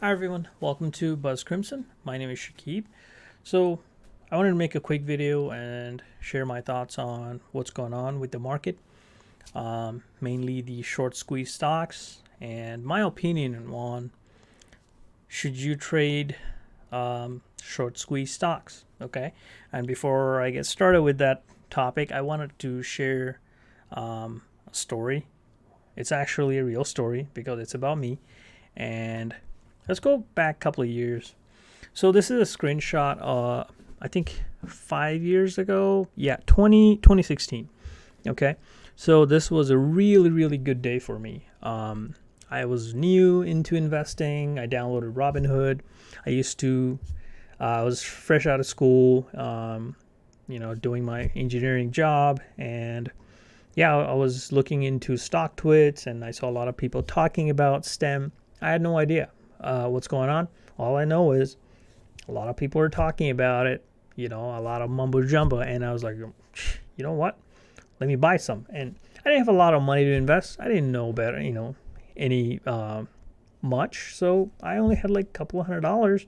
Hi everyone, welcome to Buzz Crimson. My name is Shakib. So I wanted to make a quick video and share my thoughts on what's going on with the market, mainly the short squeeze stocks, and my opinion on should you trade short squeeze stocks. Okay, and before I get started with that topic, I wanted to share a story. It's actually a real story because it's about me, and let's go back a couple of years. So this is a screenshot, I think 5 years ago. Yeah, 2016. Okay. So this was a really, really good day for me. I was new into investing. I downloaded Robinhood. I was fresh out of school, doing my engineering job. And yeah, I was looking into stock twits and I saw a lot of people talking about STEM. I had no idea what's going on. All I know is a lot of people are talking about it, a lot of mumbo jumbo. And I was like, you know what? Let me buy some. And I didn't have a lot of money to invest. I didn't know better, any much. So I only had like a couple of $100.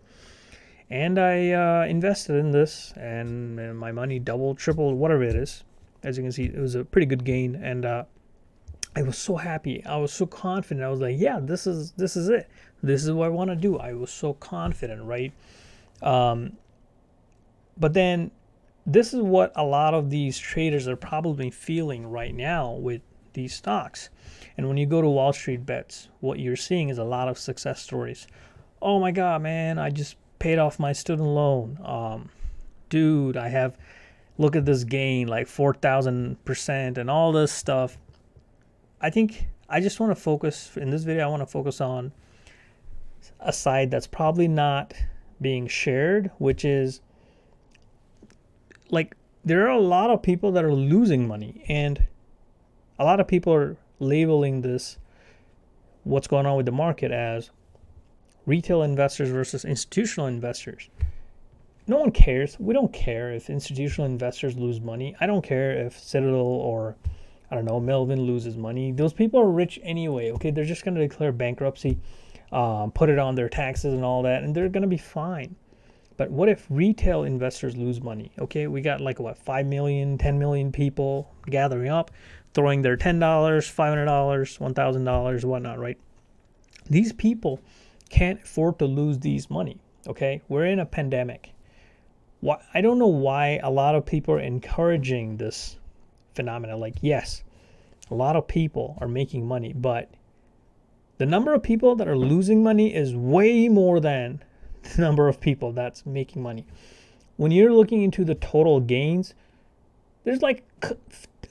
And I invested in this, and my money doubled, tripled, whatever it is. As you can see, it was a pretty good gain. And I was so happy. I was so confident. I was like, yeah, this is it. This is what I want to do. I was so confident, right? But then this is what a lot of these traders are probably feeling right now with these stocks. And when you go to Wall Street Bets, what you're seeing is a lot of success stories. Oh my God, man, I just paid off my student loan. Dude, look at this gain, like 4,000% and all this stuff. I think I just want to focus, in this video, I want to focus on a side that's probably not being shared, which is like there are a lot of people that are losing money, and a lot of people are labeling this, what's going on with the market, as retail investors versus institutional investors. No one cares. We don't care if institutional investors lose money. I don't care if Citadel or I don't know, Melvin loses money. Those people are rich anyway. Okay, they're just going to declare bankruptcy, put it on their taxes and all that, and they're going to be fine. But what if retail investors lose money? Okay, we got like 5 million, 10 million people gathering up, throwing their $10, $500, $1,000, whatnot, right? These people can't afford to lose these money. Okay, we're in a pandemic. I don't know why a lot of people are encouraging this phenomena. Like, yes, a lot of people are making money, but the number of people that are losing money is way more than the number of people that's making money. When you're looking into the total gains, there's like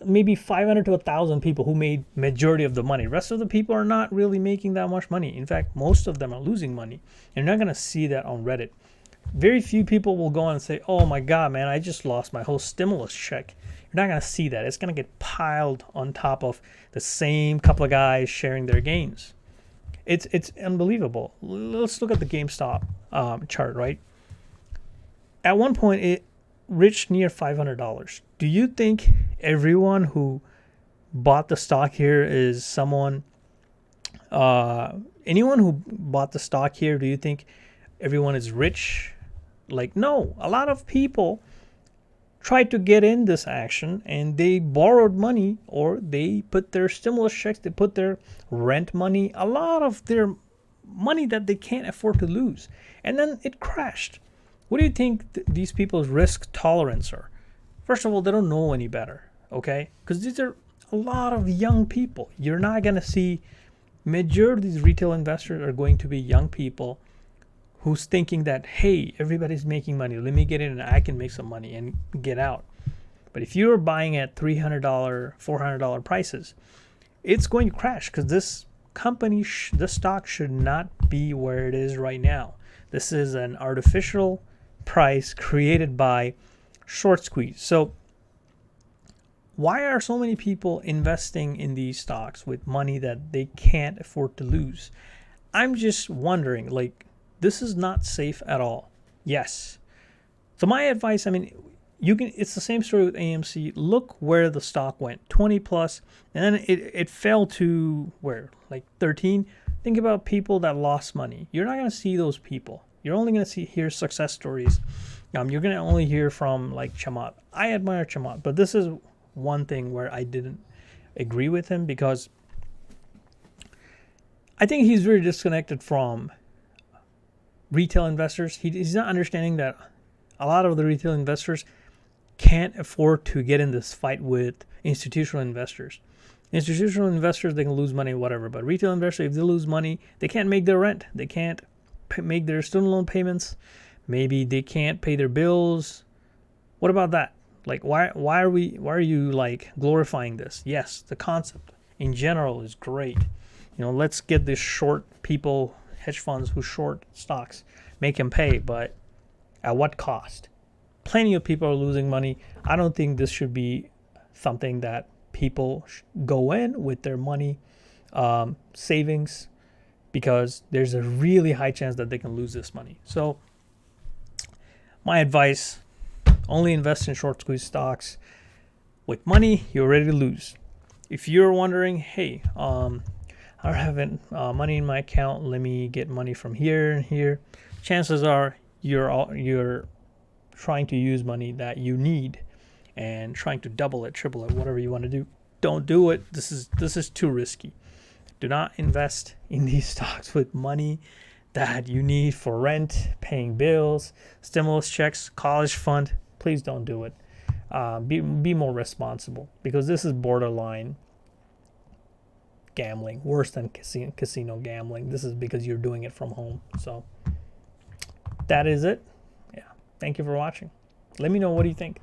maybe 500 to 1,000 people who made majority of the money. The rest of the people are not really making that much money. In fact, most of them are losing money. You're not going to see that on Reddit. Very few people will go on and say, oh my God, man, I just lost my whole stimulus check. You're not going to see that. It's going to get piled on top of the same couple of guys sharing their gains. It's unbelievable. Let's look at the GameStop chart, right? At one point, it reached near $500. Do you think everyone who bought the stock here is someone, anyone who bought the stock here, do you think everyone is rich? Like, no, a lot of people tried to get in this action and they borrowed money, or they put their stimulus checks, they put their rent money, a lot of their money that they can't afford to lose. And then it crashed. What do you think these people's risk tolerance are? First of all, they don't know any better, okay? Because these are a lot of young people. You're not going to see, majority of these retail investors are going to be young people who's thinking that, hey, everybody's making money. Let me get in and I can make some money and get out. But if you're buying at $300, $400 prices, it's going to crash because this company, this stock should not be where it is right now. This is an artificial price created by short squeeze. So why are so many people investing in these stocks with money that they can't afford to lose? I'm just wondering, like, this is not safe at all. Yes. So my advice, it's the same story with AMC. Look where the stock went, 20 plus, and then it fell to where? Like 13. Think about people that lost money. You're not going to see those people. You're only going to hear success stories. You're going to only hear from like Chamath. I admire Chamath, but this is one thing where I didn't agree with him, because I think he's very disconnected from retail investors. He's not understanding that a lot of the retail investors can't afford to get in this fight with institutional investors. Institutional investors, they can lose money, whatever. But retail investors, if they lose money, they can't make their rent. They can't make their student loan payments. Maybe they can't pay their bills. What about that? Like, why are you like glorifying this? Yes, the concept in general is great. Let's get these short people, hedge funds who short stocks, make them pay, but at what cost? Plenty of people are losing money. I don't think this should be something that people go in with their money savings, because there's a really high chance that they can lose this money. So my advice, only invest in short squeeze stocks with money you're ready to lose. If you're wondering, hey, I don't have money in my account, let me get money from here and here, chances are you're trying to use money that you need and trying to double it, triple it, whatever you want to do. Don't do it. This is too risky. Do not invest in these stocks with money that you need for rent, paying bills, stimulus checks, college fund. Please don't do it. Be more responsible, because this is borderline gambling, worse than casino gambling. This is because you're doing it from home. So that is it. Yeah. Thank you for watching. Let me know, what do you think?